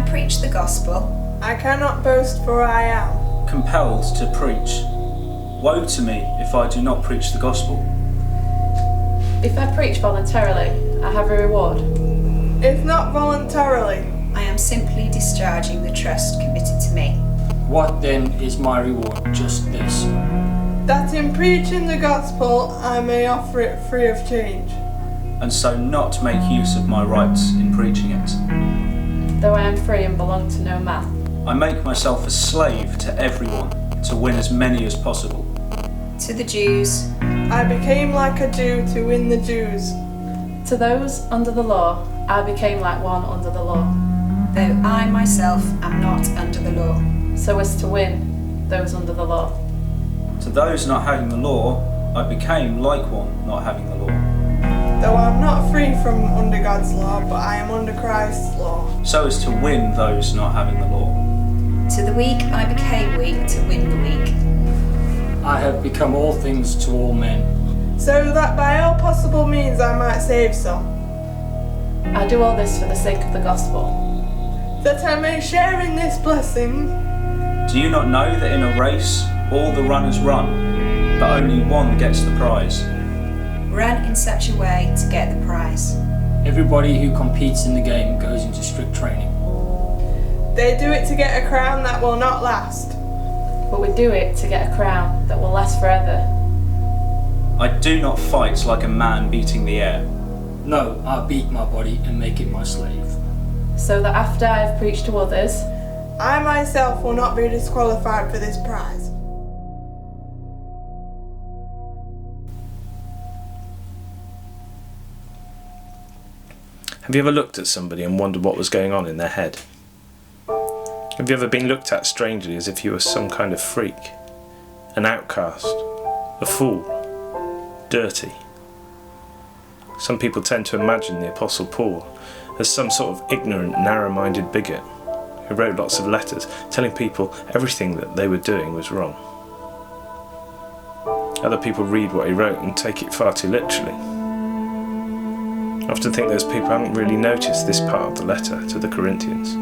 preach the gospel. I cannot boast, for I am compelled to preach. Woe to me if I do not preach the gospel. If I preach voluntarily, I have a reward. If not voluntarily, I am simply discharging the trust committed to me. What then is my reward? Just this: that in preaching the gospel I may offer it free of change, and so not make use of my rights in preaching it. Though I am free and belong to no man, I make myself a slave to everyone to win as many as possible. To the Jews, I became like a Jew to win the Jews. to those under the law, I became like one under the law, though I myself am not under the law. so as to win those under the law. To those not having the law, I became like one not having the law, Though I am not free from under God's law, but I am under Christ's law, so as to win those not having the law. To the weak I became weak to win the weak. I have become all things to all men, so that by all possible means I might save some, I do all this for the sake of the gospel, that I may share in this blessing. Do you not know that in a race all the runners run, but only one gets the prize? Run in such a way to get the prize. everybody who competes in the game goes into strict training. They do it to get a crown that will not last. but we do it to get a crown that will last forever. I do not fight like a man beating the air. No, I beat my body and make it my slave. So that after I have preached to others, I myself will not be disqualified for this prize. Have you ever looked at somebody and wondered what was going on in their head? Have you ever been looked at strangely as if you were some kind of freak, an outcast, a fool, dirty? Some people tend to imagine the Apostle Paul as some sort of ignorant, narrow-minded bigot who wrote lots of letters telling people everything that they were doing was wrong. Other people read what he wrote and take it far too literally. I often think those people haven't really noticed this part of the letter to the Corinthians,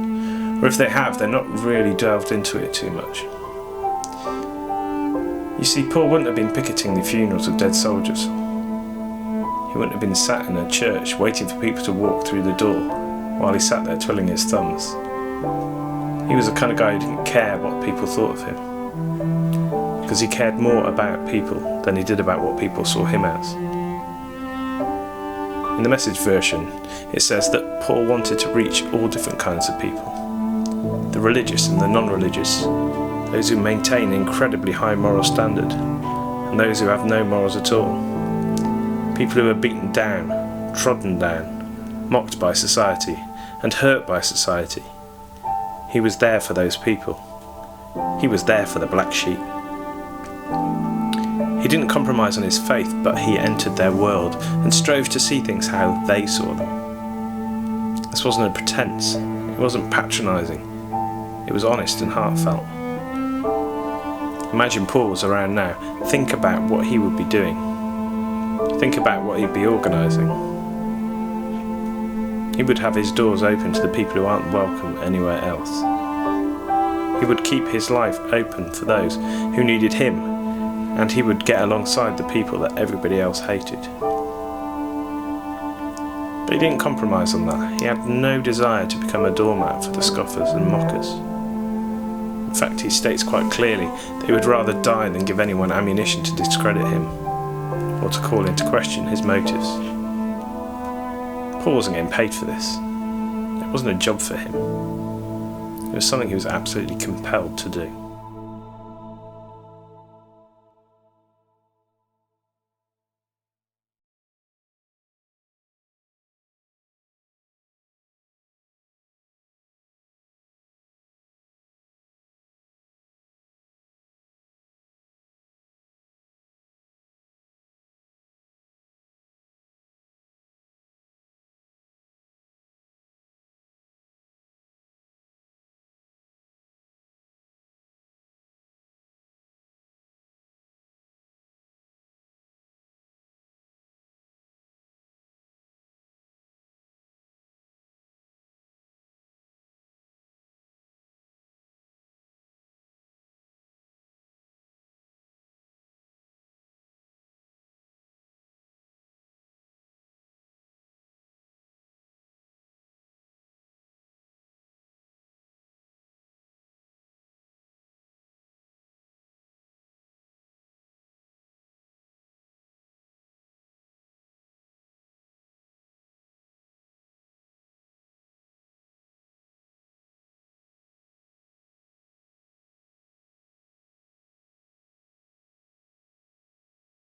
or if they have, they're not really delved into it too much. You see, Paul wouldn't have been picketing the funerals of dead soldiers. He wouldn't have been sat in a church waiting for people to walk through the door while he sat there twiddling his thumbs. He was the kind of guy who didn't care what people thought of him, because he cared more about people than he did about what people saw him as. In the Message version, it says that Paul wanted to reach all different kinds of people. The religious and the non-religious, those who maintain an incredibly high moral standard, and those who have no morals at all. People who are beaten down, trodden down, mocked by society, and hurt by society. He was there for those people. He was there for the black sheep. He didn't compromise on his faith, but he entered their world and strove to see things how they saw them. This wasn't a pretense. It wasn't patronising. It was honest and heartfelt. Imagine Paul was around now. Think about what he would be doing. Think about what he'd be organising. He would have his doors open to the people who aren't welcome anywhere else. He would keep his life open for those who needed him, and he would get alongside the people that everybody else hated. But he didn't compromise on that. He had no desire to become a doormat for the scoffers and mockers. In fact, he states quite clearly that he would rather die than give anyone ammunition to discredit him, or to call into question his motives. Paul wasn't getting paid for this. It wasn't a job for him. It was something he was absolutely compelled to do.